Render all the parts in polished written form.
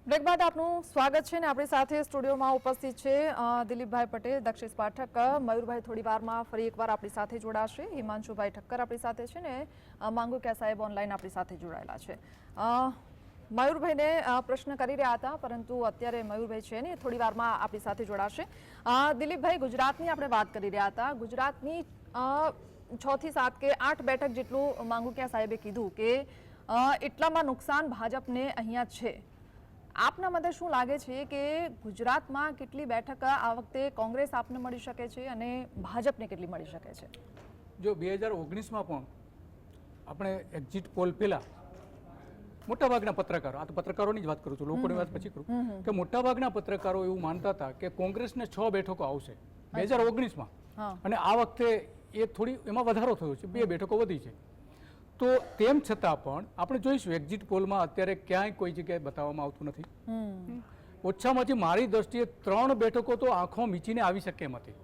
Break બાદ આપનું સ્વાગત છે ને આપણી સાથે સ્ટુડિયોમાં ઉપસ્થિત છે દિલીપભાઈ પટેલ, દક્ષેશ પાઠક, મયુરભાઈ થોડી વારમાં ફરી એકવાર આપણી સાથે જોડાશે, હિમાંશુભાઈ ઠક્કર આપણી સાથે છે ને માંગુકિયા સાહેબ ઓનલાઈન આપણી સાથે જોડાયેલા છે। મયુરભાઈને પ્રશ્ન કરી રહ્યા હતા પરંતુ અત્યારે મયુરભાઈ છે ને થોડી વારમાં આપણી સાથે જોડાશે। દિલીપભાઈ, ગુજરાતની આપણે વાત કરી રહ્યા હતા। ગુજરાતની 6 થી 7 કે 8 બેઠક જેટલું માંગુકિયા સાહેબે કીધું કે એટલામાં નુકસાન ભાજપને અહીંયા છે। આપના મતે શું લાગે છે કે ગુજરાતમાં કેટલી બેઠક આ વખતે કોંગ્રેસ આપને મળી શકે છે અને ભાજપને કેટલી મળી શકે છે? જો 2019માં પણ આપણે એક્ઝિટ પોલ પહેલા મોટાભાગના પત્રકારો, આ તો પત્રકારોની જ વાત કરું છું, લોકોની વાત પછી કરું, કે મોટાભાગના પત્રકારો એવું માનતા હતા કે કોંગ્રેસને 6 બેઠકો આવશે 2019માં, અને આ વખતે એ થોડી એમાં વધારો થયો છે, 2 બેઠકો વધી છે। તો તેમ છતાં પણ આપણે જોઈશું એક્ઝિટ પોલમાં અત્યારે ક્યાંય કોઈ જગ્યાએ બતાવવામાં આવતું નથી। ઓછામાં ઓછી મારી દ્રષ્ટિએ 3 બેઠકો તો આંખો મીચીને આવી શકે એમ હતી।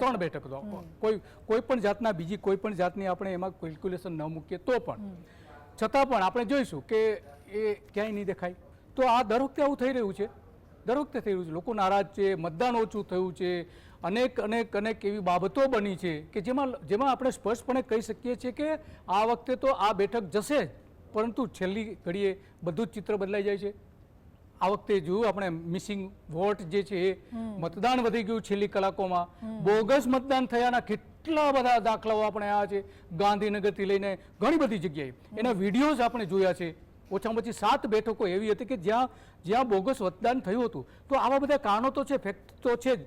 3 બેઠકો તો કોઈ પણ જાતના બીજી કોઈ પણ જાતની આપણે એમાં કેલ્ક્યુલેશન ન મૂકીએ તો પણ છતાં પણ આપણે જોઈશું કે એ ક્યાંય નહીં દેખાય। તો આ દર વખતે આવું થઈ રહ્યું છે, દર વખતે થઈ રહ્યું છે। લોકો નારાજ છે, મતદાન ઓછું થયું છે, અનેક એવી બાબતો બની છે કે જેમાં આપણે સ્પષ્ટપણે કહી શકીએ છીએ કે આ વખતે તો આ બેઠક જશે જ, પરંતુ છેલ્લી ઘડીએ બધું જ ચિત્ર બદલાઈ જાય છે। આ વખતે જોયું આપણે મિસિંગ વોટ જે છે એ મતદાન વધી ગયું છેલ્લી કલાકોમાં, બોગસ મતદાન થયાના કેટલા બધા દાખલાઓ આપણે આવ્યા છે, ગાંધીનગરથી લઈને ઘણી બધી જગ્યાએ એના વિડીયોઝ આપણે જોયા છે। ઓછામાં ઓછી 7 બેઠકો એવી હતી કે જ્યાં બોગસ મતદાન થયું હતું। તો આવા બધા કારણો તો છે, ફેક્ટ તો છે જ।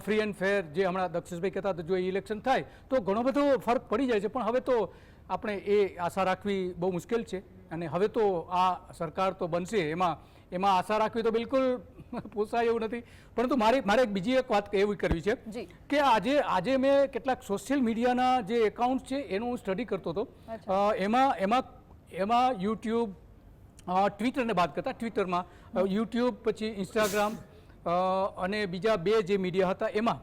ફ્રી એન્ડ ફેર જે હમણાં દક્ષેશભાઈ કહેતા હતા, જો ઇલેક્શન થાય તો ઘણો બધો ફરક પડી જાય છે, પણ હવે તો આપણે એ આશા રાખવી બહુ મુશ્કેલ છે। અને હવે તો આ સરકાર તો બનશે, એમાં આશા રાખવી તો બિલકુલ પોસાય એવું નથી। પરંતુ મારે બીજી એક વાત એવી કરવી છે કે આજે મેં કેટલાક સોશિયલ મીડિયાના જે એકાઉન્ટ છે એનું હું સ્ટડી કરતો હતો। એમાં યુટ્યુબ, ટ્વિટરને બાદ કરતા ટ્વિટરમાં યુટ્યુબ, પછી ઇન્સ્ટાગ્રામ અને બીજા 2 જે મીડિયા હતા એમાં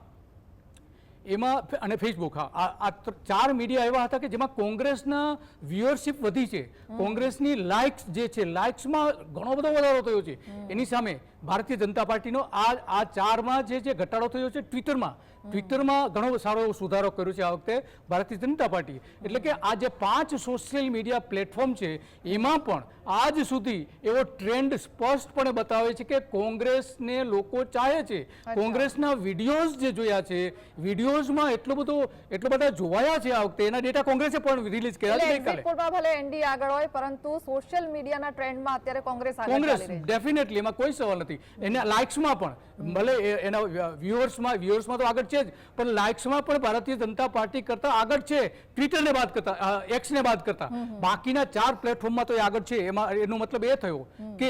અને ફેસબુક, આ 4 મીડિયા એવા હતા કે જેમાં કોંગ્રેસના વ્યુઅરશિપ વધી છે, કોંગ્રેસની લાઇક્સ જે છે, લાઇક્સમાં ઘણો બધો વધારો થયો છે। એની સામે ભારતીય જનતા પાર્ટીનો આ 4માં જે ઘટાડો થયો છે ટ્વિટરમાં ઘણો સારો એવો સુધારો કર્યો છે આ વખતે ભારતીય જનતા પાર્ટી। એટલે કે આ જે 5 સોશિયલ મીડિયા પ્લેટફોર્મ છે એમાં પણ આજ સુધી એવો ટ્રેન્ડ સ્પષ્ટપણે બતાવે છે કે કોંગ્રેસને લોકો ચાહે છે। કોંગ્રેસના વિડીયોઝ જે જોયા છે, વિડીયોઝમાં એટલો બધા જોવાયા છે આ વખતે, એના ડેટા કોંગ્રેસે પણ રિલીઝ કર્યા છે ગઈકાલે। ભલે એનડી આગળ હોય પરંતુ સોશિયલ મીડિયાના ટ્રેન્ડમાં અત્યારે કોંગ્રેસ ડેફિનેટલી, એમાં કોઈ સવાલ નથી। એના લાઇક્સમાં પણ ભલે એના વ્યુઅર્સમાં તો આગળ છે જ, પણ લાઇક્સમાં પણ ભારતીય જનતા પાર્ટી કરતા આગળ છે, ટ્વિટરને બાદ કરતા, એક્સને બાદ કરતા। બાકીના 4 પ્લેટફોર્મમાં તો એ આગળ છે। એનો મતલબ એ થયો કે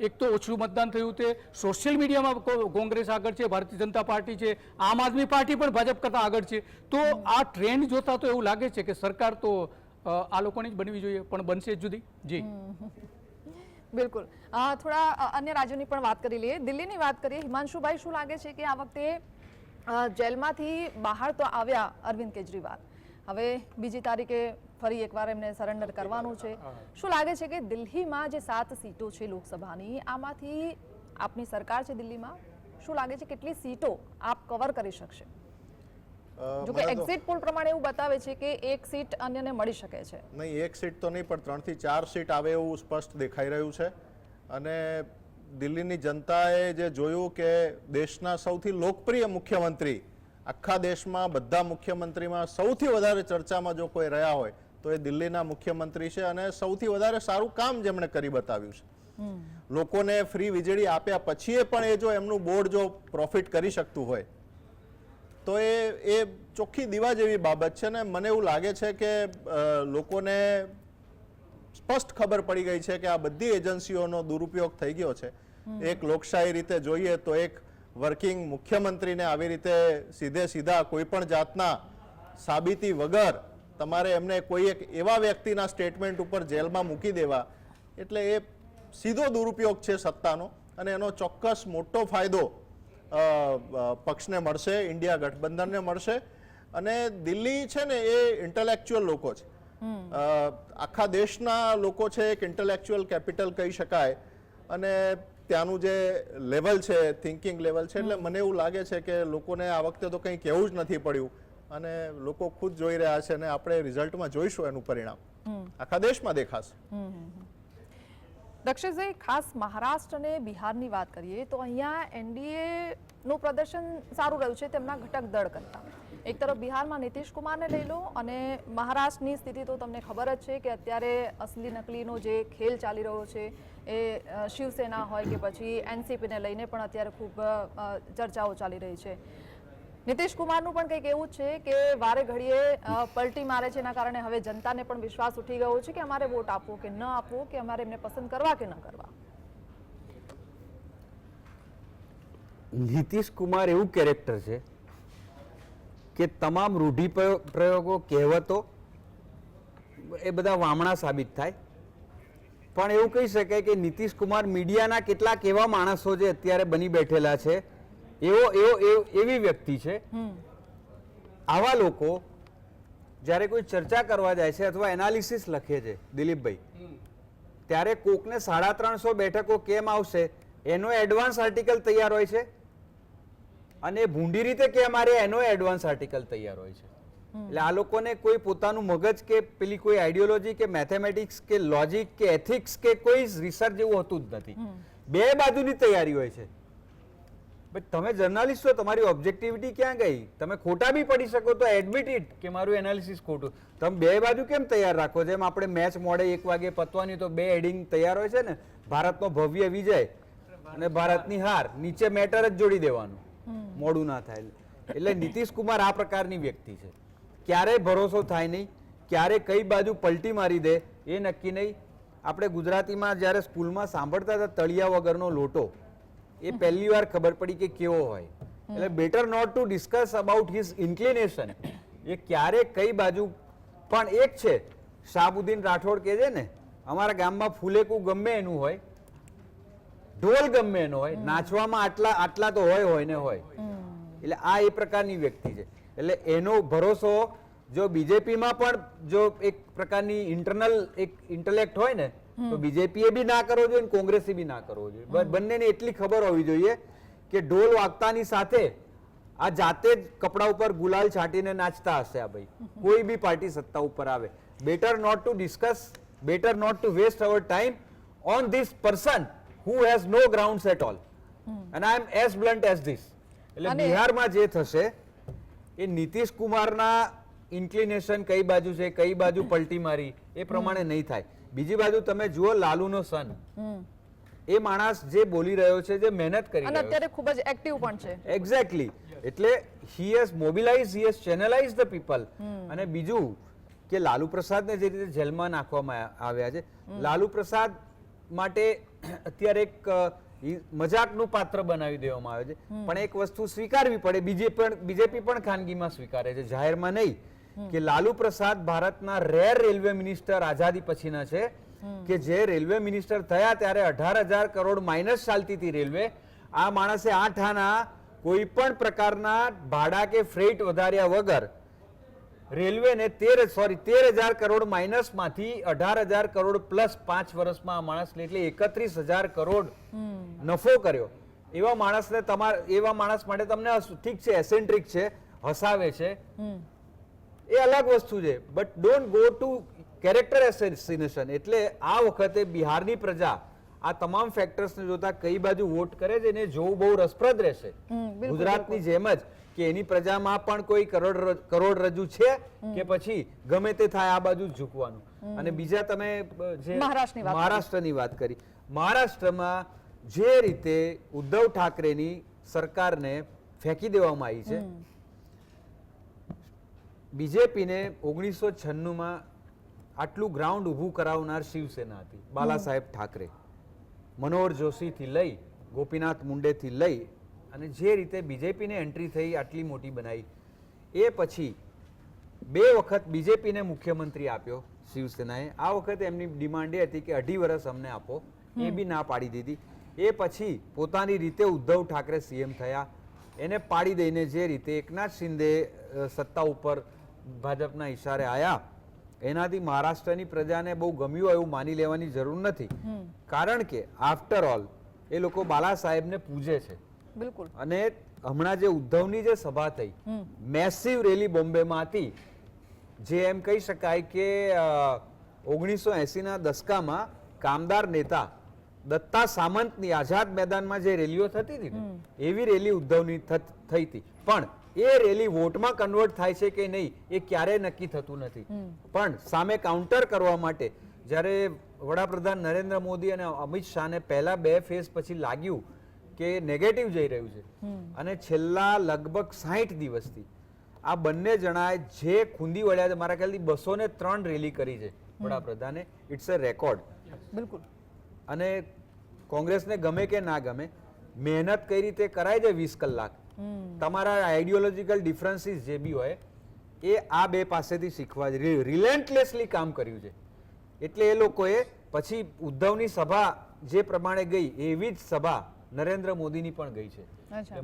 એક તો ઓછું મતદાન થયું તે સોશિયલ મીડિયામાં કોંગ્રેસ આગળ છે, ભારતીય જનતા પાર્ટી છે, આમ આદમી પાર્ટી પણ ભાજપ કરતા આગળ છે। તો આ ટ્રેન્ડ જોતા તો એવું લાગે છે કે સરકાર તો આ લોકોની જ બનવી જોઈએ, પણ બનશે જુદી। જી બિલકુલ। થોડા અન્ય રાજ્યોની પણ વાત કરી લઈએ, દિલ્હીની વાત કરીએ। હિમાંશુભાઈ, શું લાગે છે કે આ વખતે જેલમાંથી બહાર તો આવ્યા અરવિંદ કેજરીવાલ, હવે બીજી તારીખે ફરી એકવાર એમને સરેન્ડર કરવાનું છે। શું લાગે છે કે દિલ્હીમાં જે 7 સીટો છે લોકસભાની, આમાંથી આપની સરકાર છે દિલ્હીમાં, શું લાગે છે કેટલી સીટો આપ કવર કરી શકશે? જો કે એક્ઝિટ પોલ પ્રમાણે એવું બતાવે છે કે 1 સીટ અન્યને મળી શકે છે। નહીં, 1 સીટ તો નહીં, પણ 3 થી 4 સીટ આવે એવું સ્પષ્ટ દેખાઈ રહ્યું છે। અને દિલ્હીની જનતાએ જે જોયું કે દેશના સૌથી લોકપ્રિય મુખ્યમંત્રી, આખા દેશમાં બધા મુખ્યમંત્રીમાં સૌથી વધારે ચર્ચામાં જો કોઈ રહ્યા હોય તો એ દિલ્હીના મુખ્યમંત્રી છે, અને સૌથી વધારે સારું કામ જેમણે કરી બતાવ્યું છે। લોકોને ફ્રી વીજળી આપ્યા પછી પણ એ જો એમનું બોર્ડ જો પ્રોફિટ કરી શકતું હોય તો એ ચોખ્ખી દીવા જેવી બાબત છે। ને મને એવું લાગે છે કે લોકોને સ્પષ્ટ ખબર પડી ગઈ છે કે આ બધી એજન્સીઓનો દુરુપયોગ થઈ ગયો છે। એક લોકશાહી રીતે જોઈએ તો એક વર્કિંગ મુખ્યમંત્રીને આવી રીતે સીધા કોઈ પણ જાતના સાબિતી વગર તમારે એમને કોઈ એક એવા વ્યક્તિના સ્ટેટમેન્ટ ઉપર જેલમાં મૂકી દેવા, એટલે એ સીધો દુરુપયોગ છે સત્તાનો, અને એનો ચોક્કસ મોટો ફાયદો પક્ષને મળશે, ઇન્ડિયા ગઠબંધનને મળશે। અને દિલ્હી છે ને એ ઇન્ટેલેક્ચ્યુઅલ લોકો છે, આખા દેશના લોકો છે, એક ઇન્ટેલેક્ચ્યુઅલ કેપિટલ કહી શકાય। અને ત્યાંનું જે લેવલ છે, થિંકિંગ લેવલ છે, એટલે મને એવું લાગે છે કે લોકોને આ વખતે તો કંઈ કહેવું જ નથી પડ્યું અને લોકો ખુદ જોઈ રહ્યા છે અને આપણે રિઝલ્ટમાં જોઈશું એનું પરિણામ આખા દેશમાં દેખાશે. દક્ષેશભાઈ, ખાસ મહારાષ્ટ્ર અને બિહારની વાત કરીએ તો અહીંયા એનડીએ નું પ્રદર્શન સારું રહ્યું છે તેમના ઘટક દળ કરતા. એક તરફ બિહારમાં નીતિશ કુમારને લઈ લો અને મહારાષ્ટ્રની સ્થિતિ તો તમને ખબર જ છે કે અત્યારે અસલી નકલીનો જે ખેલ ચાલી રહ્યો છે એ શિવસેના હોય કે પછી એનસીપીને લઈને પણ અત્યારે ખૂબ ચર્ચાઓ ચાલી રહી છે. નીતિશ કુમારનું પણ કંઈક એવું છે કે વારે ઘડીએ પલટી મારે છે, એના કારણે હવે જનતાને પણ વિશ્વાસ ઉઠી ગયો છે કે અમારે વોટ આપવો કે ન આપવો, કે અમારે એમને પસંદ કરવા કે ન કરવા. નીતિશ કુમાર એવું કેરેક્ટર છે કે તમામ રૂઢિપ્રયોગો, કહેવતો એ બધા વામણા સાબિત થાય. પણ એવું કહી શકાય કે નીતિશ કુમાર મીડિયાના કેટલાક એવા માણસો જે અત્યારે બની બેઠેલા છે એવી વ્યક્તિ છે. આવા લોકો જ્યારે કોઈ ચર્ચા કરવા જાય છે અથવા એનાલિસિસ લખે છે દિલીપભાઈ, ત્યારે કોકને 350 બેઠકો કેમ આવશે એનો એડવાન્સ આર્ટિકલ તૈયાર હોય છે અને ભૂંડી રીતે કે અમારે એનો એડવાન્સ આર્ટિકલ તૈયાર હોય છે. એટલે આ લોકોને કોઈ પોતાનું મગજ કે પેલી કોઈ આઈડિયોલોજી કે મેથેમેટિક્સ કે લોજિક કે એથિક્સ કે કોઈ રિસર્ચ જેવું હોતું જ નથી. બે બાજુની તૈયારી હોય છે. તમે જર્નાલિસ્ટ છો, તમારી ઓબ્જેક્ટિવિટી ક્યાં ગઈ? તમે ખોટા બી પડી શકો તો એડમિટ ઇટ કે મારું એનાલિસિસ ખોટું. તમે બે બાજુ કેમ તૈયાર રાખો? જેમ આપણે મેચ મોડે 1 વાગે પતવાની તો બે હેડિંગ તૈયાર હોય છે ને, ભારતનો ભવ્ય વિજય અને ભારતની હાર, નીચે મેટર જ જોડી દેવાનું, મોડું ના થાય. એટલે નીતિશ કુમાર આ પ્રકારની વ્યક્તિ છે. ક્યારેય ભરોસો થાય નહીં, ક્યારે કઈ બાજુ પલટી મારી દે એ નક્કી નહીં. આપણે ગુજરાતીમાં જ્યારે સ્કૂલમાં સાંભળતા હતા તળિયા વગરનો લોટો, એ પહેલી વાર ખબર પડી કે કેવો હોય. એટલે better not to discuss about his inclination. એ ક્યારે કઈ બાજુ. પણ એક છે, શાહબુદ્દીન રાઠોડ કહે છે ને, અમારા ગામમાં ફૂલેકું ગમે એનું હોય, ઢોલ ગમે એનો હોય, નાચવામાં આટલા તો હોય ને હોય. એટલે આ એ પ્રકારની વ્યક્તિ છે. એટલે એનો ભરોસો જો બીજેપીમાં પણ જો એક પ્રકારની ઇન્ટરનલ એક ઇન્ટેલેક્ટ હોય ને તો બીજેપીએ બી ના કરવો જોઈએ, કોંગ્રેસે બી ના કરવો જોઈએ. બંનેને એટલી ખબર હોવી જોઈએ કે ઢોલ વાગતાની સાથે આ જાતે જ કપડા ઉપર ગુલાલ છાંટીને નાચતા હશે આ ભાઈ, કોઈ બી પાર્ટી સત્તા ઉપર આવે. Better not to discuss, better not to waste our time on this person who has no grounds at all. And I am as blunt as this. એટલે બિહારમાં જે થશે એ નીતિશ કુમારના ઇન્ક્લિનેશન કઈ બાજુ છે, કઈ બાજુ પલટી મારી એ પ્રમાણે નહીં થાય. બીજી બાજુ તમે જુઓ લાલુનો સન, એ માણસ જે બોલી રહ્યો છે, જે મહેનત કરી રહ્યો છે, અત્યારે ખૂબ જ એક્ટિવ પણ છે. એક્ઝેક્ટલી. એટલે he has mobilized, he has channelized the people. અને બીજું કે લાલુ પ્રસાદને જે રીતે જેલમાં નાખવામાં આવ્યા છે, લાલુ પ્રસાદ માટે અત્યારે એક મજાકનું પાત્ર બનાવી દેવામાં આવે છે. પણ એક વસ્તુ સ્વીકારવી પડે, બીજેપી પણ ખાનગીમાં સ્વીકારે છે, જાહેરમાં નહીં, કે લાલુ પ્રસાદ ભારતના રેર રેલવે મિનિસ્ટર આઝાદી પછીના છે કે જે રેલવે મિનિસ્ટર થયા ત્યારે 18,000 કરોડ માઇનસ ચાલતી હતી રેલવે. આ માણસે 8 આના કોઈ પણ પ્રકારના ભાડા કે ફ્રેટ વધાર્યા વગર રેલવેને 13,000 કરોડ માઇનસ માંથી 18,000 કરોડ પ્લસ 5 વર્ષમાં આ માણસને એટલે 31,000 કરોડ નફો કર્યો. એવા માણસ માટે તમને ઠીક છે, એસેન્ટ્રિક છે, હસાવે છે, એ અલગ વસ્તુ છે, but don't go to character assassination. એટલે આ વખતે બિહારની પ્રજા આ તમામ ફેક્ટર્સને જોતા કઈ બાજુ વોટ કરે છે એને જોવું બહુ રસપ્રદ રહેશે. ગુજરાતની જેમ જ કે એની પ્રજામાં પણ કોઈ કરોડરજ્જુ છે કે પછી ગમે તે થાય આ બાજુ ઝૂકવાનું. અને બીજા તમે જે મહારાષ્ટ્રની વાત કરી, મહારાષ્ટ્રમાં જે રીતે ઉદ્ધવ ઠાકરેની સરકારને ફેંકી દેવામાં આવી છે, બીજેપીને 1996માં આટલું ગ્રાઉન્ડ ઊભું કરાવનાર શિવસેના હતી. બાલા સાહેબ ઠાકરે, મનોહર જોશીથી લઈ, ગોપીનાથ મુંડેથી લઈ અને જે રીતે બીજેપીને એન્ટ્રી થઈ આટલી મોટી બનાવી, એ પછી 2 વખત બીજેપીને મુખ્યમંત્રી આપ્યો શિવસેનાએ. આ વખતે એમની ડિમાન્ડ એ હતી કે 2.5 વર્ષ અમને આપો, એ બી ના પાડી દીધી. એ પછી પોતાની રીતે ઉદ્ધવ ઠાકરે સીએમ થયા, એને પાડી દઈને જે રીતે એકનાથ શિંદે સત્તા ઉપર ભાજપના ઈશારે આવ્યા, એનાથી મહારાષ્ટ્રની પ્રજાને બહુ ગમ્યું એવું માની લેવાની જરૂર નથી. કારણ કે આફ્ટર ઓલ એ લોકો બાલા સાહેબને પૂજે છે. બિલકુલ. અને હમણાં જે ઉદ્ધવની જે સભા થઈ, મેસિવ રેલી બોમ્બેમાં હતી, જે એમ કહી શકાય કે 1980ના દશકામાં કામદાર નેતા દત્તા સામંતની આઝાદ મેદાનમાં જે રેલીઓ થતી હતી ને, એવી રેલી ઉદ્ધવની થઈ હતી. પણ એ રેલી વોટમાં કન્વર્ટ થાય છે કે નહીં એ ક્યારેય નક્કી થતું નથી. પણ સામે કાઉન્ટર કરવા માટે જ્યારે વડાપ્રધાન નરેન્દ્ર મોદી અને અમિત શાહને પહેલા 2 ફેઝ પછી લાગ્યું કે નેગેટિવ જઈ રહ્યું છે, અને છેલ્લા લગભગ 60 દિવસથી આ બંને જણાએ જે ખૂંદી વળ્યા છે, મારા ખ્યાલથી 203 રેલી કરી છે વડાપ્રધાને. It's a record. બિલકુલ. અને કોંગ્રેસને ગમે કે ના ગમે, મહેનત કઈ રીતે કરાય છે 20 કલાક, તમારા આઈડિયોલોજીકલ ડિફરન્સીસ જે બી હોય એ આ બે પાસેથી શીખવા રિલેન્ટલેસલી કામ કર્યું છે. એટલે એ લોકોએ પછી ઉદ્ધવની સભા જે પ્રમાણે ગઈ એવી જ સભા નરેન્દ્ર મોદીની પણ ગઈ છે.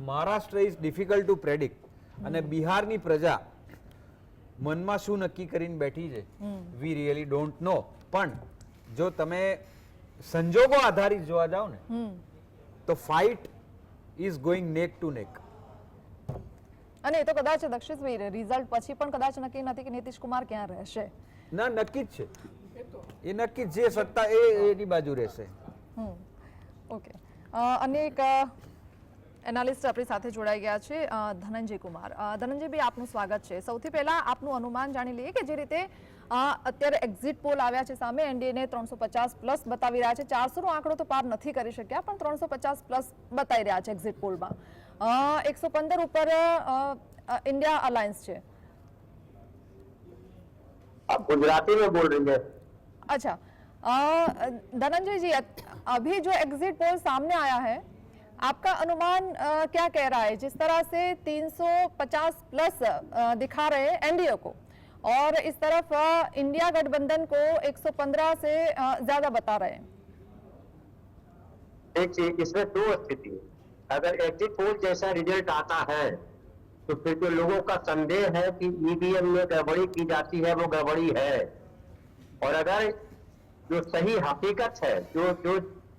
Maharashtra is difficult to predict. અને બિહારની પ્રજા મનમાં શું નક્કી કરીને બેઠી છે વી રિયલી ડોન્ટ નો. પણ જો તમે સંજોગો આધારિત જોવા જાઓ ને તો ફાઇટ ઇઝ ગોઈંગ નેક ટુ નેક. અને એ તો કદાચ દક્ષિશભાઈ રિઝલ્ટ પછી પણ કદાચ નક્કી નથી કે નીતિશ કુમાર ક્યાં રહેશે. ના, નક્કી જ છે. એ નક્કી જે સત્તા એની બાજુ રહેશે. ઓકે. અને એક એનાલિસ્ટ આપણી સાથે જોડાઈ ગયા છે ધનંજય કુમાર. ધનંજયભાઈ, આપનું સ્વાગત છે. સૌથી પહેલા આપનું અનુમાન જાણી લઈએ કે જે રીતે અત્યારે એક્ઝિટ પોલ આવ્યા છે સામે, એનડીએને 350+ બતાવી રહ્યા છે. 400 નો આંકડો તો પાર નથી કરી શક્યા, પણ 350+ બતાવી રહ્યા છે એક્ઝિટ પોલમાં. 115 ઉપર इंडिया अलायंस છે. आप गुजराती में बोल रही है? अच्छा, धनंजय जी, अभी जो एग्जिट पोल सामने आया है, आपका अनुमान क्या कह रहा है? जिस तरह से 350+ दिखा रहे हैं एनडीए को, और इस तरफ इंडिया गठबंधन को 115 से ज्यादा बता रहे हैं. देखिए, इसमें दो स्थिति है. अगर एग्जिट पोल जैसा रिजल्ट आता है तो फिर जो लोगों का संदेह है कि ईवीएम में गड़बड़ी की जाती है वो गड़बड़ी है, और अगर जो सही हकीकत है जो जो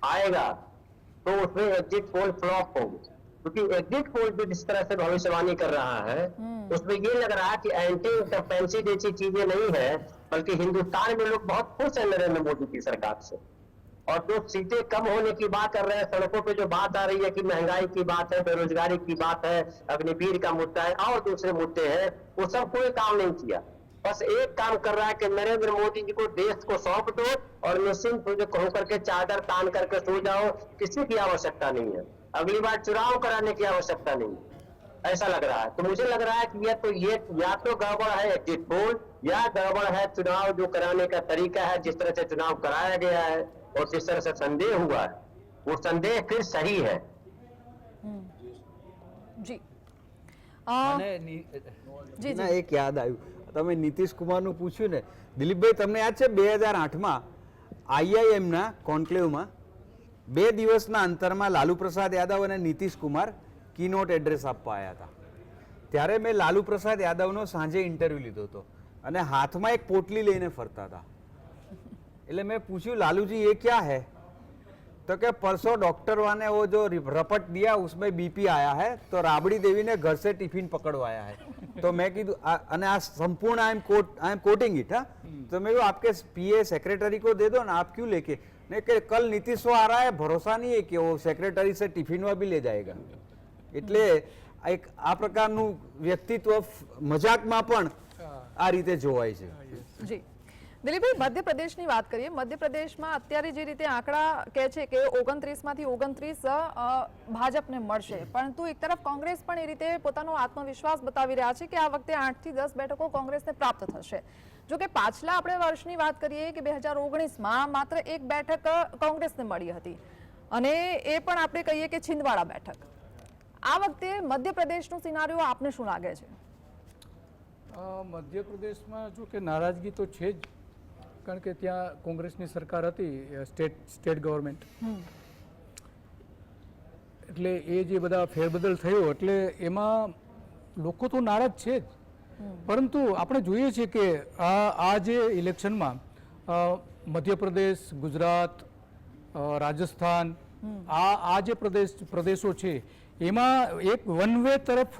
आएगा तो उसमें एग्जिट पोल फ्लॉप होगी. क्योंकि एग्जिट पोल जो जिस तरह से भविष्यवाणी कर रहा है उसमें ये लग रहा है कि एंटी इंकम्पेंसी जैसी चीजें नहीं है, बल्कि हिंदुस्तान में लोग बहुत खुश है नरेंद्र मोदी की सरकार से. और जो सीटें कम होने की बात कर रहे हैं, सड़कों पे जो बात आ रही है कि महंगाई की बात है, बेरोजगारी की बात है, अग्निवीर का मुद्दा है और दूसरे मुद्दे हैं, वो सब कोई काम नहीं किया. बस एक काम कर रहा है कि नरेंद्र मोदी जी को देश को सौंप दो और निश्चिंत होकर करके चादर तान करके सो जाओ. किसी की आवश्यकता नहीं है, अगली बार चुनाव कराने की आवश्यकता नहीं है, ऐसा लग रहा है. तो मुझे लग रहा है कि ये या तो गड़बड़ है एग्जिट पोल, या गड़बड़ है चुनाव जो कराने का तरीका है, जिस तरह से चुनाव कराया गया है और जिस तरह से संदेह हुआ है, वो संदेह फिर सही है. जी. મને એક યાદ આવ્યું, તમે નીતિશ કુમારનું પૂછ્યું ને દિલીપભાઈ, તમને યાદ છે 2008માં આઈઆઈએમના કોન્ક્લેવમાં 2 દિવસના અંતરમાં લાલુ પ્રસાદ યાદવ અને નીતિશ કુમાર કીનોટ એડ્રેસ આપવા આવ્યા હતા. ત્યારે મેં લાલુ પ્રસાદ યાદવનો સાંજે ઇન્ટરવ્યુ લીધો હતો અને હાથમાં એક પોટલી લઈને ફરતા હતા. એટલે મેં પૂછ્યું, लालूजी ये क्या है? तो क्या परसों डॉक्टर वाने वो जो रपट दिया उसमें बीपी आया है, तो राबड़ी देवी ने घर से टिफिन पकड़वाया है. तो मैं कीधु संपूर्ण आई एम कोटिंग इट. तो मैं आपके पीए सेक्रेटरी को दे दो ना, आप क्यों लेके नहीं कि कल नीतीश आ रहा है, भरोसा नहीं है कि वो सेक्रेटरी से टिफिन भी ले जाएगा. એટલે એક આ પ્રકારનું વ્યક્તિત્વ મજાકમાં પણ આ રીતે જોવાય છે. જી દિલીપભાઈ, મધ્યપ્રદેશની વાત કરીએ. મધ્યપ્રદેશમાં અત્યારે જે રીતે આંકડા કહે છે કે 29માંથી 29 ભાજપને મળશે, પરંતુ એક તરફ કોંગ્રેસ પણ એ રીતે પોતાનો આત્મવિશ્વાસ બતાવી રહ્યા છે કે આ વખતે 8 થી 10 બેઠકો કોંગ્રેસને પ્રાપ્ત થશે. જો કે પાછલા આપણે વર્ષની વાત કરીએ કે 2019માં માત્ર 1 બેઠક કોંગ્રેસને મળી હતી, અને એ પણ આપણે કહીએ કે છિંદવાડા બેઠક. આ વખતે મધ્યપ્રદેશનો સિનારીઓ આપને શું લાગે છે? મધ્યપ્રદેશમાં જો કે નારાજગી તો છે જ, કારણ કે ત્યાં કોંગ્રેસની સરકાર હતી, સ્ટેટ ગવર્મેન્ટ, એટલે એ જે બધા ફેરબદલ થયો એટલે એમાં લોકો તો નારાજ છે જ. પરંતુ આપણે જોઈએ છીએ કે આ જે ઇલેક્શનમાં મધ્યપ્રદેશ, ગુજરાત, રાજસ્થાન આ જે પ્રદેશો છે એમાં એક વન વે તરફ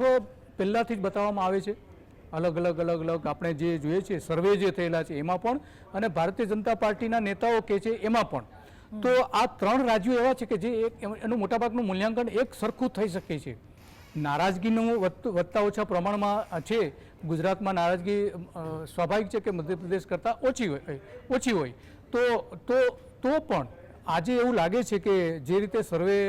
પહેલાથી જ બતાવવામાં આવે છે. અલગ અલગ આપણે જે જોઈએ છે સર્વે જે થયેલા છે એમાં પણ, અને ભારતીય જનતા પાર્ટીના નેતાઓ કે છે એમાં પણ. તો આ 3 રાજ્યો એવા છે કે જે એનું મોટાભાગનું મૂલ્યાંકન એક સરખું થઈ શકે છે. નારાજગીનું વધતા ઓછા પ્રમાણમાં છે. ગુજરાતમાં નારાજગી સ્વાભાવિક છે કે મધ્યપ્રદેશ કરતાં ઓછી હોય તો પણ આજે એવું લાગે છે કે જે રીતે સર્વે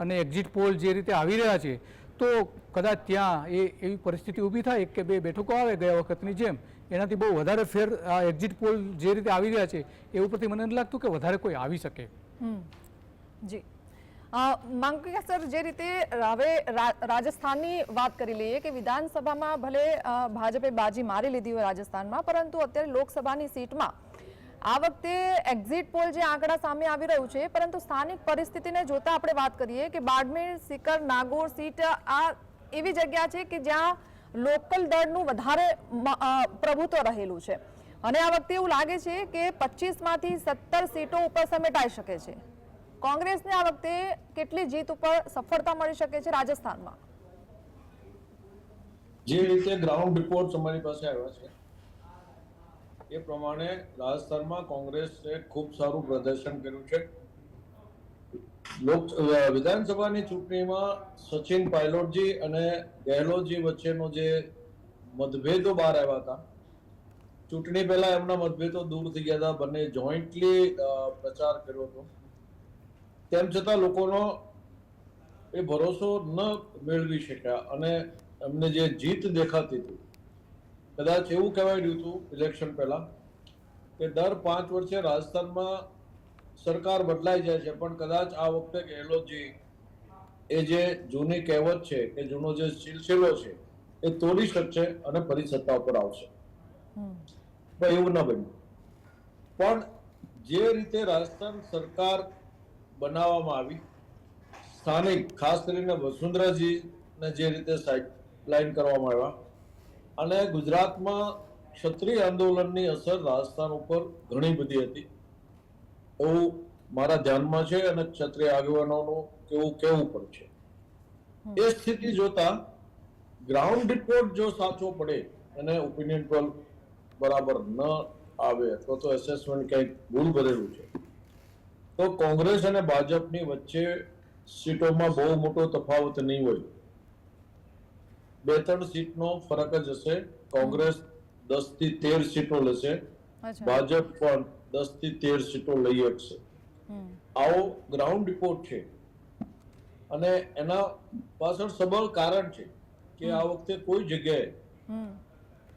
અને એક્ઝિટ પોલ જે રીતે આવી રહ્યા છે તો કદાચ ત્યાં એવી પરિસ્થિતિ ઊભી થાય કે 2 બેઠકો આવે ગયા વખતની જેમ, એનાથી બહુ વધારે ફેર આ એક્ઝિટ પોલ જે રીતે આવી રહ્યા છે એ ઉપરથી મને નથી લાગતું કે વધારે કોઈ આવી શકે. જી માંગુ સર, જે રીતે હવે રાજસ્થાનની વાત કરી લઈએ કે વિધાનસભામાં ભલે ભાજપે બાજી મારી લીધી હોય રાજસ્થાનમાં, પરંતુ અત્યારે લોકસભાની સીટમાં આ વખતે એક્ઝિટ પોલ જે આંકડા સામે આવી રહ્યું છે, પરંતુ સ્થાનિક પરિસ્થિતિને જોતા આપણે વાત કરીએ કે બાડમેર, સિકર, નાગોર સીટ આ એવી જગ્યા છે કે જ્યાં લોકલ દળનું વધારે પ્રભુત્વ રહેલું છે, અને આ વખતે એવું લાગે છે કે 25માંથી 17 સીટો ઉપર સમેટાઈ શકે છે. કોંગ્રેસને આ વખતે કેટલી જીત ઉપર સફળતા મળી શકે છે રાજસ્થાનમાં? જે રીતે ગ્રાઉન્ડ રિપોર્ટ અમારી પાસે આવ્યા છે એ પ્રમાણે રાજસ્થાનમાં કોંગ્રેસે ખૂબ સારું પ્રદર્શન કર્યું છે. વિધાનસભાની ચૂંટણીમાં સચિન પાયલોટજી અને ગેહલોતજી વચ્ચેનો જે મતભેદો બહાર આવ્યા હતા, ચૂંટણી પહેલા એમના મતભેદો દૂર થઈ ગયા હતા. બંને જોઈન્ટલી પ્રચાર કર્યો હતો. તેમ છતાં લોકોનો એ ભરોસો ન મેળવી શક્યા અને એમને જે જીત દેખાતી હતી, કદાચ એવું કહેવાય રહ્યું હતું ઇલેક્શન પહેલા કે દર 5 વર્ષે રાજસ્થાનમાં સરકાર બદલાઈ જાય છે, પણ કદાચ આ વખતે ગેહલોતજી એ જે જૂની કહેવત છે કે જૂનો જે સિલસિલો છે એ તોડી શકશે અને ફરી સત્તા ઉપર આવશે. પણ એવું ન બન્યું. પણ જે રીતે રાજસ્થાન સરકાર બનાવવામાં આવી, સ્થાનિક ખાસ કરીને વસુંધરાજીને જે રીતે સાઇડલાઇન કરવામાં આવ્યા, અને ગુજરાતમાં ક્ષત્રિય આંદોલનની અસર રાજસ્થાન ઉપર ઘણી બધી હતી એવું મારા ધ્યાનમાં છે, અને ક્ષત્રિય આગેવાનોનું કેવું પણ છે. એ સ્થિતિ જોતા ગ્રાઉન્ડ રિપોર્ટ જો સાચો પડે અને ઓપિનિયન પોલ બરાબર ન આવે અથવા તો એસેસમેન્ટ કંઈક ભૂલ ભરેલું છે, તો કોંગ્રેસ અને ભાજપની વચ્ચે સીટોમાં બહુ મોટો તફાવત નહીં હોય. 2-3 સીટનો ફરક જ હશે. કોંગ્રેસ 10 થી 13 સીટો લેશે, ભાજપ પણ 10 થી 13 સીટો લઈ શકશે. આવો ગ્રાઉન્ડ રિપોર્ટ છે, અને એના પાછળ સબળ કારણ છે કે આ વખતે કોઈ જગ્યાએ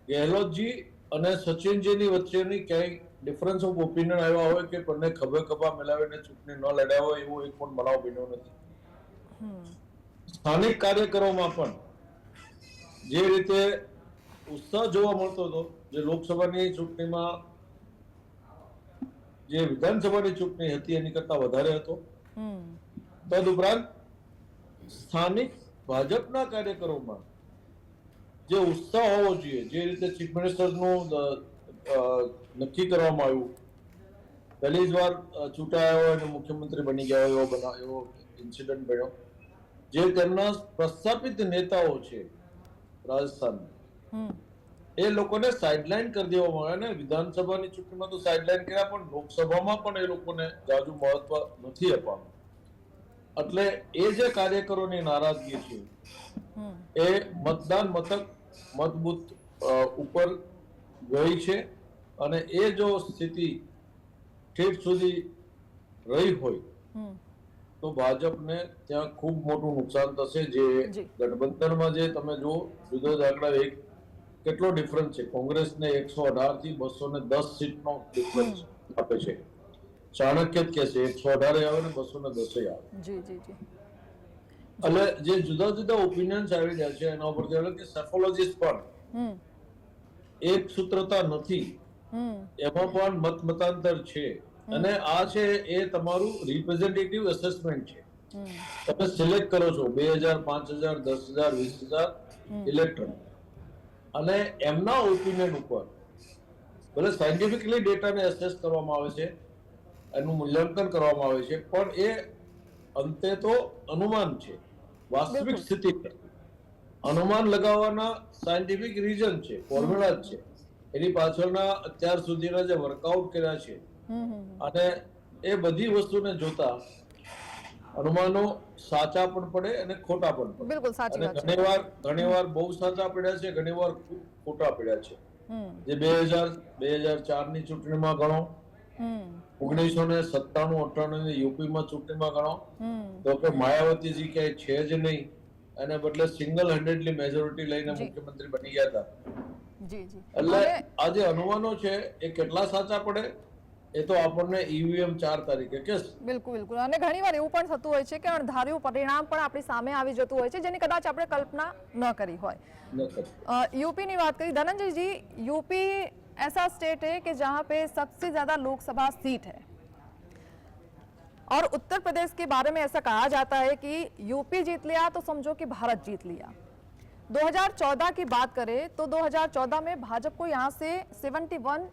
ગેહલોતજી અને સચિનજીની વચ્ચેની ક્યાંય ડિફરન્સ ઓફ ઓપિનિયન આવ્યા હોય કે બંને ખભે ખભા મિલાવીને ચૂંટણી ન લડ્યા હોય એવો એક પણ બનાવ બન્યો નથી. સ્થાનિક કાર્યકરોમાં પણ જે રીતે ઉત્સાહ જોવા મળતો હતો, જે લોકસભાની ચૂંટણીમાં જે વિધાનસભાની ચૂંટણી હતી એની કરતા વધારે હતો. તદુપરાંત સ્થાનિક ભાજપના કાર્યકરોમાં જે ઉત્સાહ હોવો જોઈએ, જે રીતે ચીફ મિનિસ્ટરનું નક્કી કરવામાં આવ્યું, પહેલી જ વાર ચૂંટાયા હોય અને મુખ્યમંત્રી બની ગયા હોય એવો ઇન્સિડન્ટ બન્યો. જે તેમના પ્રસ્થાપિત નેતાઓ છે રાજસ્થાનમાં, એ લોકોને સાઇડલાઇન કરી દેવામાં આવ્યા. ને વિધાનસભાની ચૂંટણીમાં તો સાઇડલાઇન કર્યા, પણ લોકસભામાં પણ એ લોકોને જાજુ મહત્વ નથી આપવાનું. એટલે એ જે કાર્યકરોની નારાજગી છે એ મતદાન મતબૂથ ઉપર ગઈ છે, અને એ જો સ્થિતિ ઠેઠ સુધી રહી હોય તો ભાજપને ત્યાં ખૂબ મોટું નુકસાન થશે. જે ગઠબંધનમાં જે તમે જો જુદો દાખલા કેટલો ડિફરન્સ છે, કોંગ્રેસને 118 થી 210 સીટનો ડિફરન્સ આપે છે. ચાણક્ય જ કહે છે 118 આવે ને 210 આવે. એટલે જે જુદા જુદા ઓપિનિયન્સ આવી રહ્યા છે એના ઉપરથી એટલે કે સેફોલોજીસ્ટ પણ એક સૂત્રતા નથી, એમાં પણ મતાંતર છે. અને આ છે એ તમારું રિપ્રેઝેન્ટેટિવ એસેસમેન્ટ છે. તમે સિલેક્ટ કરો છો 2000, 5000, 10000, 20000 ઇલેક્ટ્રોન, અને એમના ઓપિનિયન ઉપર ભલે સાયન્ટિફિકલી ડેટાને એસેસ કરવામાં આવે છે, એનું મૂલ્યાંકન કરવામાં આવે છે, પણ એ અંતે તો અનુમાન છે, વાસ્તવિક સ્થિતિ છે. અનુમાન લગાવવાના સાયન્ટિફિક રીઝન છે, ફોર્મ્યુલા છે, એની પાછળના અત્યાર સુધીના જે વર્કઆઉટ કર્યા છે, અને એ બધી વસ્તુને જોતા અનુમાનો સાચા પણ પડે અને ખોટા પણ પડે. બિલકુલ સાચી અને વાત છે. ઘણીવાર બહુ સાચા પડ્યા છે, ઘણીવાર ખૂબ ખોટા પડ્યા છે. જે 2004 ની ચૂંટણીમાં ગણો, 1997-98 ની યુપીમાં ચૂંટણીમાં ગણો, તો કે માયાવતીજી ક્યાંય છે જ નહીં, એને બદલે સિંગલ હેન્ડેડલી મેજોરિટી લઈને જી. મુખ્યમંત્રી બની ગયા હતા. જી જી એટલે અને આ જે અનુમાનો છે એ કેટલા સાચા પડે એ તો આપણને ઈવીએમ 4 તારીખે કહેશે. બિલકુલ બિલકુલ અને ઘણીવાર એવું પણ થતું હોય છે કે અણધાર્યું પરિણામ પણ આપણી સામે આવી જતું હોય છે જેની કદાચ આપણે કલ્પના ન કરી હોય. यूपी की बात करी धनंजय जी, यूपी ऐसा स्टेट है कि जहां पे सबसे ज्यादा लोकसभा सीट है और उत्तर प्रदेश के बारे में ऐसा कहा जाता है कि यूपी जीत लिया तो समझो कि भारत जीत लिया. 2014 की बात करें तो 2014 में भाजपा को यहाँ से 71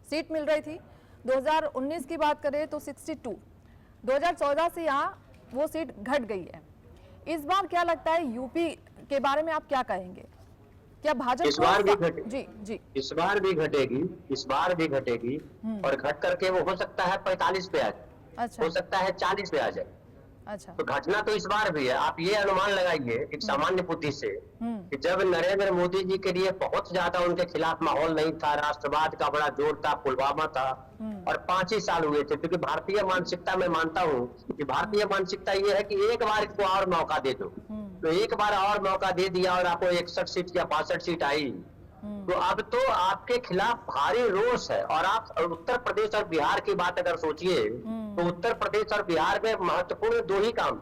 सीट मिल रही थी. 2019 की बात करें तो 62. 2014 से यहाँ वो सीट घट गई है. इस बार क्या लगता है यूपी के बारे में आप क्या कहेंगे? क्या भाजपा इस बार भी घटे, जी जी इस बार भी घटेगी, इस बार भी घटेगी, और घट करके वो हो सकता है 45 पे आ जाए, अच्छा हो सकता है 40 पे आ जाए. अच्छा तो घटना तो इस बार भी है. आप ये अनुमान लगाइए एक सामान्य बुद्धि से कि जब नरेंद्र मोदी जी के लिए बहुत ज्यादा उनके खिलाफ माहौल नहीं था, राष्ट्रवाद का बड़ा जोर था, पुलवामा था, और 5 ही साल हुए थे, क्योंकि भारतीय मानसिकता में मानता हूँ कि भारतीय मानसिकता ये है कि एक बार इसको और मौका दे दो. तो एक बार और मौका दे दिया और आपको 61 सीट या 62 सीट आई, तो अब तो आपके खिलाफ भारी रोष है. और आप उत्तर प्रदेश और बिहार की बात अगर सोचिए तो उत्तर प्रदेश और बिहार में महत्वपूर्ण 2 ही काम.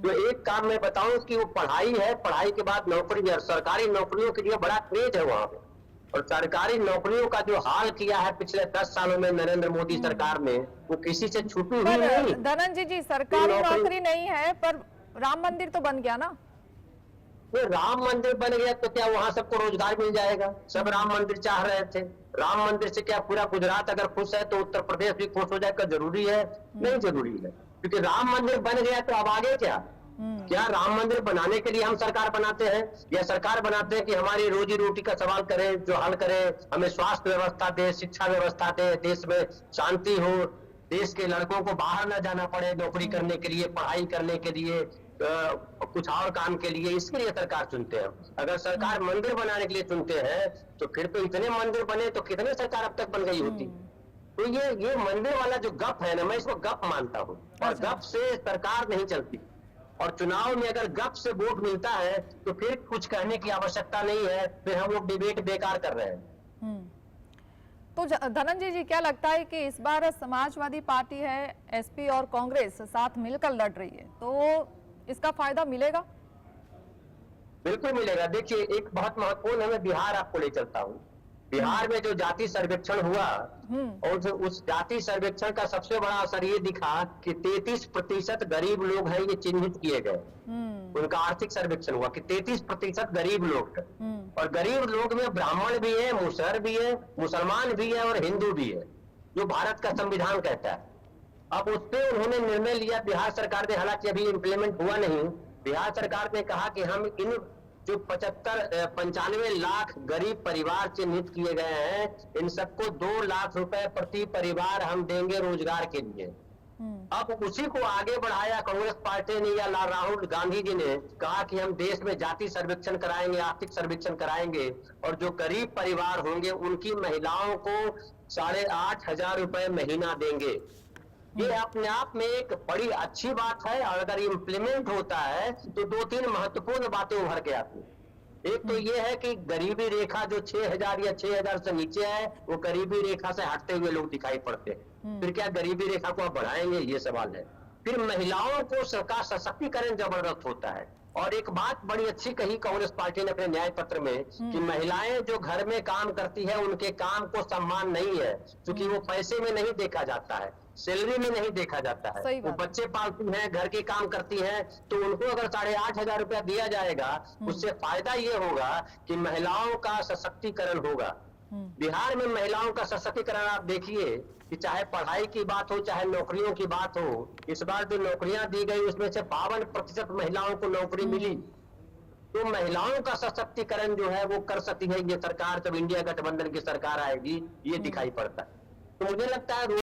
जो एक काम मैं बताऊं कि वो पढ़ाई है, पढ़ाई के बाद नौकरी है. सरकारी नौकरियों के लिए बड़ा क्रेज है वहां पे, और सरकारी नौकरियों का जो हाल किया है पिछले 10 सालों में नरेंद्र मोदी सरकार ने, वो किसी से छूटी हुई नहीं. पर धनंजय जी सरकारी नौकरी- नौकरी नहीं है पर राम मंदिर तो बन गया ना. ये राम मंदिर बन गया तो क्या वहां सबको रोजगार मिल जाएगा? सब राम मंदिर चाह रहे थे. राम मंदिर से क्या पूरा गुजरात अगर खुश है तो उत्तर प्रदेश भी खुश हो जाएगा? जरूरी है? नहीं जरूरी है, क्योंकि राम मंदिर बन गया तो अब आगे क्या? क्या राम मंदिर बनाने के लिए हम सरकार बनाते हैं, या सरकार बनाते हैं कि हमारी रोजी रोटी का सवाल करे, जो हल करे, हमें स्वास्थ्य व्यवस्था दे, शिक्षा व्यवस्था दे, देश में शांति हो, देश के लड़कों को बाहर न जाना पड़े नौकरी करने के लिए, पढ़ाई करने के लिए, कुछ और काम के लिए, इसके लिए सरकार चुनते हैं. अगर सरकार मंदिर बनाने के लिए चुनते हैं तो फिर तो इतने मंदिर बने तो कितने सरकार अब तक बन गई होती. तो ये मंदिर वाला जो गप है ना, मैं इसको गप मानता हूँ, और गप से सरकार नहीं चलती. और चुनाव में अगर गप से वोट मिलता है तो फिर कुछ कहने की आवश्यकता नहीं है, फिर हम लोग डिबेट बेकार कर रहे हैं. तो धनंजय जी क्या लगता है कि इस बार समाजवादी पार्टी है, एसपी और कांग्रेस साथ मिलकर लड़ रही है, तो इसका फायदा मिलेगा? बिल्कुल मिलेगा. देखिए एक बहुत महत्वपूर्ण है, मैं बिहार आपको ले चलता हूँ. बिहार में जो जाति सर्वेक्षण हुआ, और उस जाति सर्वेक्षण का सबसे बड़ा असर ये दिखा कि 33% गरीब लोग हैं, ये चिन्हित किए गए. उनका आर्थिक सर्वेक्षण हुआ कि 33% गरीब लोग हैं, और गरीब लोग में ब्राह्मण भी है, मुसहर भी है, मुसलमान भी है, और हिंदू भी है, जो भारत का संविधान कहता है. अब उस पे उन्होंने निर्णय लिया बिहार सरकार ने, हालांकि अभी इम्प्लीमेंट हुआ नहीं. बिहार सरकार ने कहा कि हम इन जो 95 लाख गरीब परिवार चिन्हित किए गए हैं, इन सबको 2 लाख रुपए प्रति परिवार हम देंगे रोजगार के लिए. अब उसी को आगे बढ़ाया कांग्रेस पार्टी ने, या राहुल गांधी जी ने कहा कि हम देश में जाति सर्वेक्षण कराएंगे, आर्थिक सर्वेक्षण कराएंगे, और जो गरीब परिवार होंगे उनकी महिलाओं को 8,500 रुपए महीना देंगे. ये अपने आप में एक बड़ी अच्छी बात है, और अगर इम्प्लीमेंट होता है तो 2-3 महत्वपूर्ण बातें उभर के आती हैं. एक तो ये है कि गरीबी रेखा जो 6,000 या 6,000 से नीचे है, वो गरीबी रेखा से हटते हुए लोग दिखाई पड़ते हैं. फिर क्या गरीबी रेखा को आप बढ़ाएंगे, ये सवाल है. फिर महिलाओं को सरकार सशक्तिकरण जबरदस्त होता है. और एक बात बड़ी अच्छी कही कांग्रेस पार्टी ने अपने न्याय पत्र में कि महिलाएं जो घर में काम करती है उनके काम को सम्मान नहीं है, क्योंकि वो पैसे में नहीं देखा जाता है, सैलरी में नहीं देखा जाता है. सही वो बात। बच्चे पालती हैं, घर के काम करती हैं, तो उनको अगर 8,500 रुपया दिया जाएगा, उससे फायदा ये होगा कि महिलाओं का सशक्तिकरण होगा. बिहार में महिलाओं का सशक्तिकरण आप देखिए कि चाहे पढ़ाई की बात हो चाहे नौकरियों की बात हो, इस बार जो नौकरियां दी गई उसमें से 52% महिलाओं को नौकरी मिली। तो महिलाओं का सशक्तिकरण जो है वो कर सकती है ये सरकार, जब इंडिया गठबंधन की सरकार आएगी, ये दिखाई पड़ता है। तो मुझे लगता है